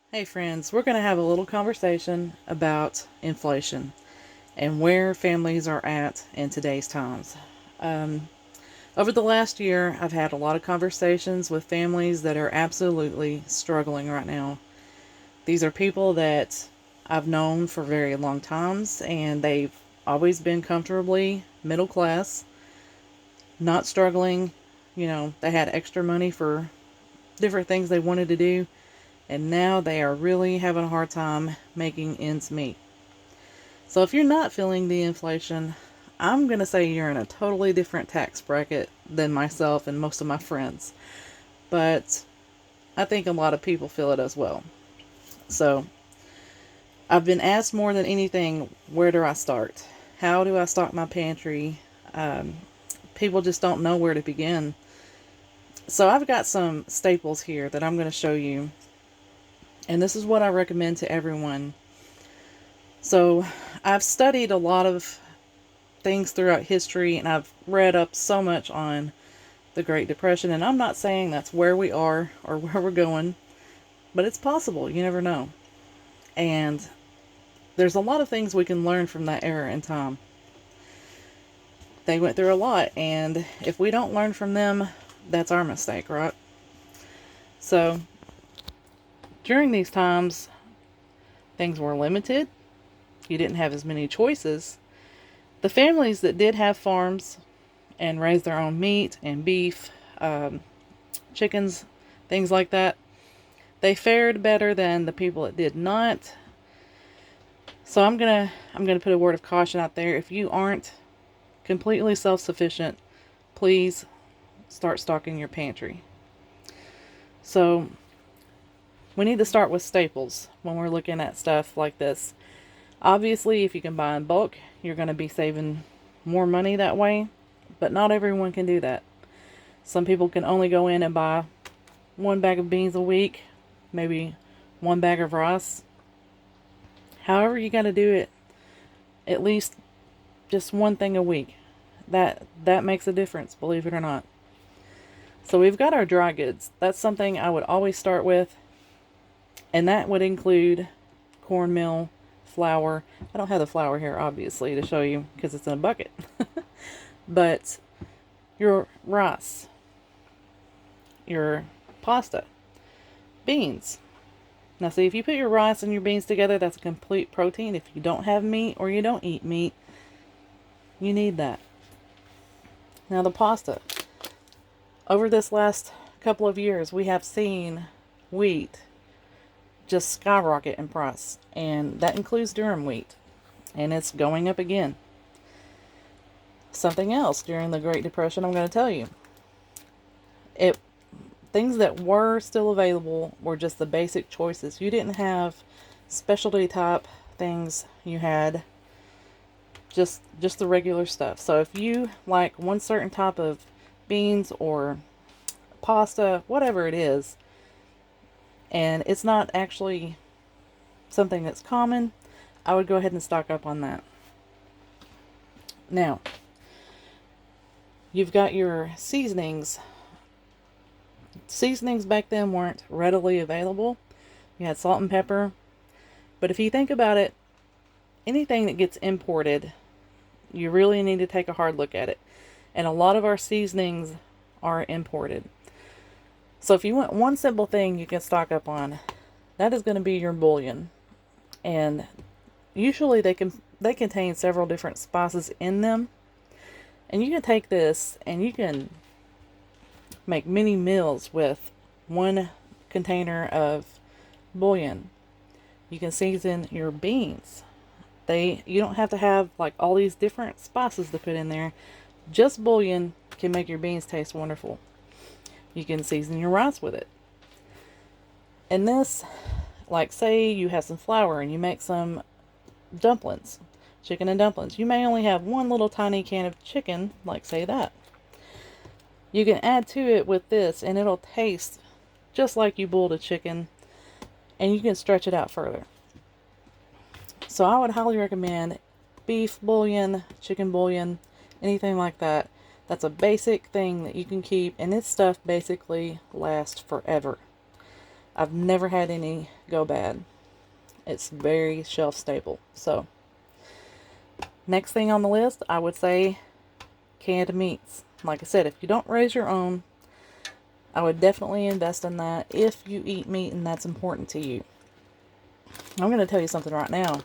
Hey friends, we're going to have a little conversation about inflation and where families are at in today's times. Um, Over the last year, I've had a lot of conversations with families that are absolutely struggling right now. These are people that I've known for very long times, and they've always been comfortably middle class, not struggling. They had extra money for different things they wanted to do, and now they are really having a hard time making ends meet. So if you're not feeling the inflation, I'm going to say you're in a totally different tax bracket than myself and most of my friends. But I think a lot of people feel it as well. So I've been asked more than anything, where do I start? How do I stock my pantry? Um, People just don't know where to begin. So I've got some staples here that I'm going to show you. And this is what I recommend to everyone. So I've studied a lot of things throughout history, and I've read up so much on the Great Depression, and I'm not saying that's where we are or where we're going, but it's possible. You never know. And there's a lot of things we can learn from that era in time. They went through a lot, and if we don't learn from them, that's our mistake, right? So during these times, things were limited. You didn't have as many choices. The families that did have farms and raised their own meat and beef, chickens, things like that, they fared better than the people that did not. So I'm gonna put a word of caution out there. If you aren't completely self-sufficient, please start stocking your pantry. So we need to start with staples when we're looking at stuff like this. Obviously, if you can buy in bulk, you're going to be saving more money that way, but not everyone can do that. Some people can only go in and buy one bag of beans a week, maybe one bag of rice. However you got to do it, at least just one thing a week. That makes a difference, believe it or not. So we've got our dry goods. That's something I would always start with, and that would include cornmeal, flour. I don't have the flour here, obviously, to show you because it's in a bucket. But your rice, your pasta, beans. Now, see, if you put your rice and your beans together, that's a complete protein. If you don't have meat or you don't eat meat, you need that. Now, the pasta. Over this last couple of years, we have seen wheat just skyrocket in price, and that includes durum wheat, and it's going up again. Something else during the Great Depression, I'm going to tell you. It Things that were still available were just the basic choices. You didn't have specialty type things. You had just the regular stuff. So if you like one certain type of beans or pasta, whatever it is, and it's not actually something that's common, I would go ahead and stock up on that. Now, you've got your seasonings. Seasonings back then weren't readily available. You had salt and pepper. But if you think about it, anything that gets imported, you really need to take a hard look at it. And a lot of our seasonings are imported. So if you want one simple thing you can stock up on, that is going to be your bouillon. And usually they contain several different spices in them. And you can take this and you can make many meals with one container of bouillon. You can season your beans. You don't have to have like all these different spices to put in there. Just bouillon can make your beans taste wonderful. You can season your rice with it. And this, like say you have some flour and you make some dumplings, chicken and dumplings. You may only have one little tiny can of chicken, like say that. You can add to it with this and it'll taste just like you boiled a chicken, and you can stretch it out further. So I would highly recommend beef bouillon, chicken bouillon, anything like that. That's a basic thing that you can keep, and this stuff basically lasts forever. I've never had any go bad. It's very shelf stable. So, next thing on the list, I would say canned meats. Like I said, if you don't raise your own, I would definitely invest in that if you eat meat and that's important to you. I'm going to tell you something right now.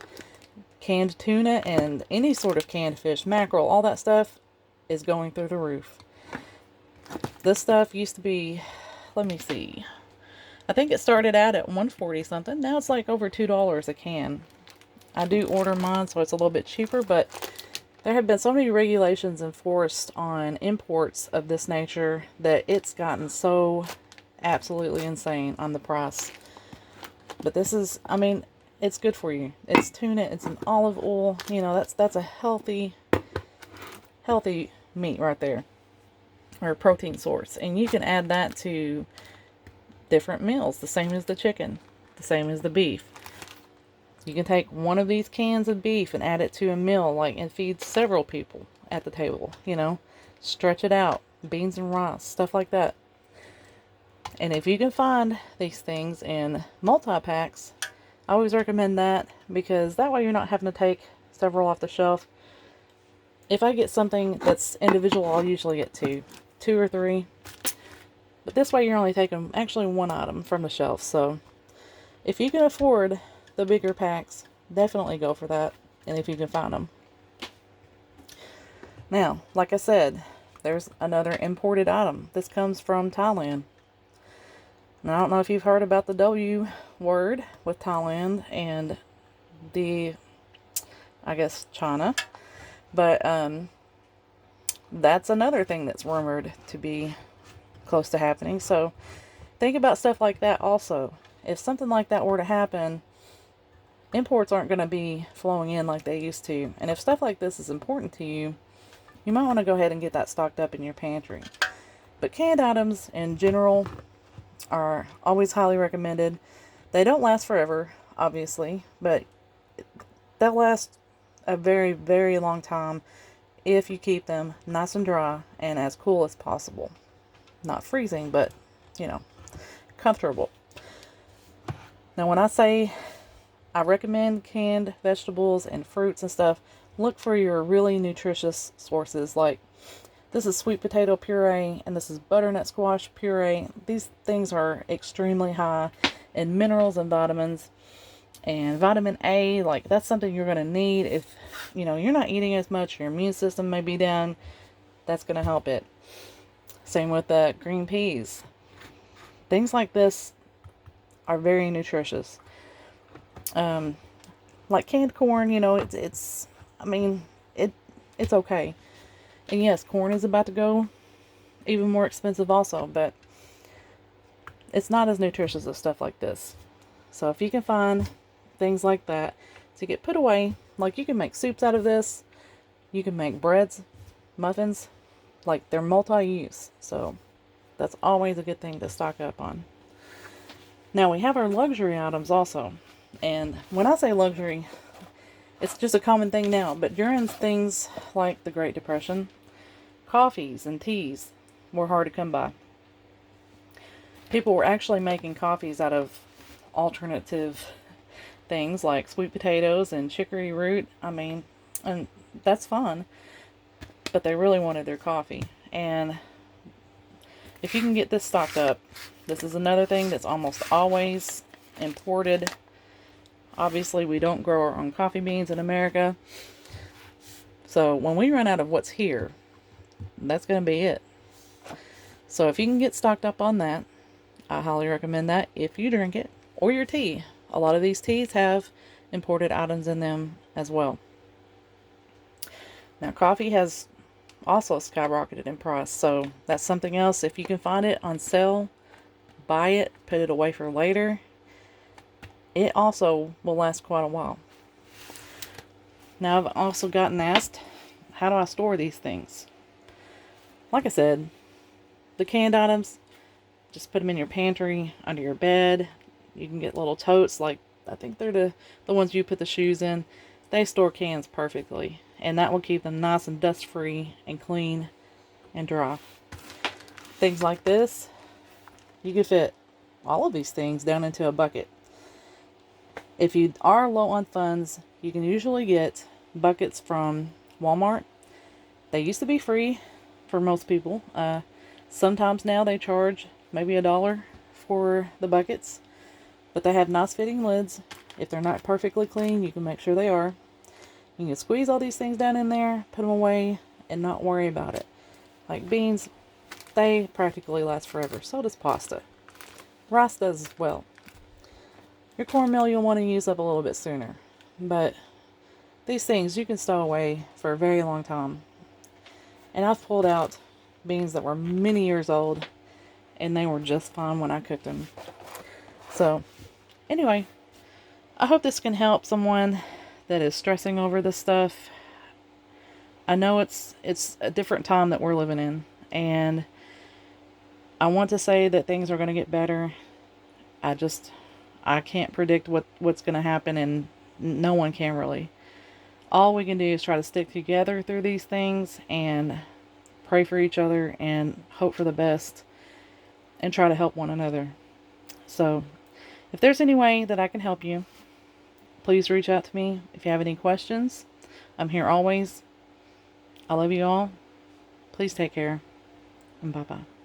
Canned tuna and any sort of canned fish, mackerel, all that stuff is going through the roof. This stuff used to be, let me see, I think it started out at $1.40 something. Now it's like over $2 a can. I do order mine, so it's a little bit cheaper, but there have been so many regulations enforced on imports of this nature that it's gotten so absolutely insane on the price. But this is, I mean, it's good for you. It's tuna, it's an olive oil, you know, that's a healthy meat right there, or protein source. And you can add that to different meals, the same as the chicken, the same as the beef. You can take one of these cans of beef and add it to a meal, like, and feed several people at the table, you know, stretch it out, beans and rice, stuff like that. And if you can find these things in multi-packs, I always recommend that, because that way you're not having to take several off the shelf. If I get something that's individual, I'll usually get two or three. But this way you're only taking actually one item from the shelf. So if you can afford the bigger packs, definitely go for that. And if you can find them. Now, like I said, there's another imported item. This comes from Thailand. Now, I don't know if you've heard about the W word with Thailand and the, I guess, China. But that's another thing that's rumored to be close to happening. So think about stuff like that also. If something like that were to happen, imports aren't going to be flowing in like they used to. And if stuff like this is important to you, you might want to go ahead and get that stocked up in your pantry. But canned items in general are always highly recommended. They don't last forever, obviously, but they'll last a very, very long time if you keep them nice and dry and as cool as possible. Not freezing, but, you know, comfortable. Now, when I say I recommend canned vegetables and fruits and stuff, look for your really nutritious sources. Like, this is sweet potato puree and this is butternut squash puree. These things are extremely high in minerals and vitamins. And vitamin A, like, that's something you're going to need if, you know, you're not eating as much, your immune system may be down. That's going to help it. Same with green peas. Things like this are very nutritious. Like canned corn, you know, it's okay. And yes, corn is about to go even more expensive also, but it's not as nutritious as stuff like this. So if you can find things like that to get put away, like you can make soups out of this, you can make breads, muffins, like they're multi-use. So that's always a good thing to stock up on. Now we have our luxury items also. And when I say luxury, it's just a common thing now, but during things like the Great Depression, coffees and teas were hard to come by. People were actually making coffees out of alternative things like sweet potatoes and chicory root. I mean, and that's fun, but they really wanted their coffee. And if you can get this stocked up, this is another thing that's almost always imported. Obviously, we don't grow our own coffee beans in America. So when we run out of what's here, that's going to be it. So if you can get stocked up on that, I highly recommend that if you drink it. Or your tea. A lot of these teas have imported items in them as well. Now, coffee has also skyrocketed in price. So that's something else. If you can find it on sale, buy it, put it away for later. It also will last quite a while. Now, I've also gotten asked, how do I store these things? Like I said, the canned items, just put them in your pantry, under your bed. You can get little totes, like, I think they're the ones you put the shoes in. They store cans perfectly. And that will keep them nice and dust-free and clean and dry. Things like this, you can fit all of these things down into a bucket. If you are low on funds, you can usually get buckets from Walmart. They used to be free for most people. Sometimes now they charge maybe $1 for the buckets, but they have nice fitting lids. If they're not perfectly clean, you can make sure they are. You can squeeze all these things down in there, put them away, and not worry about it. Like beans, they practically last forever. So does pasta. Rice does as well. Your cornmeal you'll want to use up a little bit sooner. But these things you can stow away for a very long time. And I've pulled out beans that were many years old, and they were just fine when I cooked them. So, anyway, I hope this can help someone that is stressing over this stuff. I know it's a different time that we're living in, and I want to say that things are going to get better. I can't predict what's going to happen, and no one can really. All we can do is try to stick together through these things and pray for each other and hope for the best and try to help one another. So, if there's any way that I can help you, please reach out to me. If you have any questions, I'm here always. I love you all. Please take care, and bye-bye.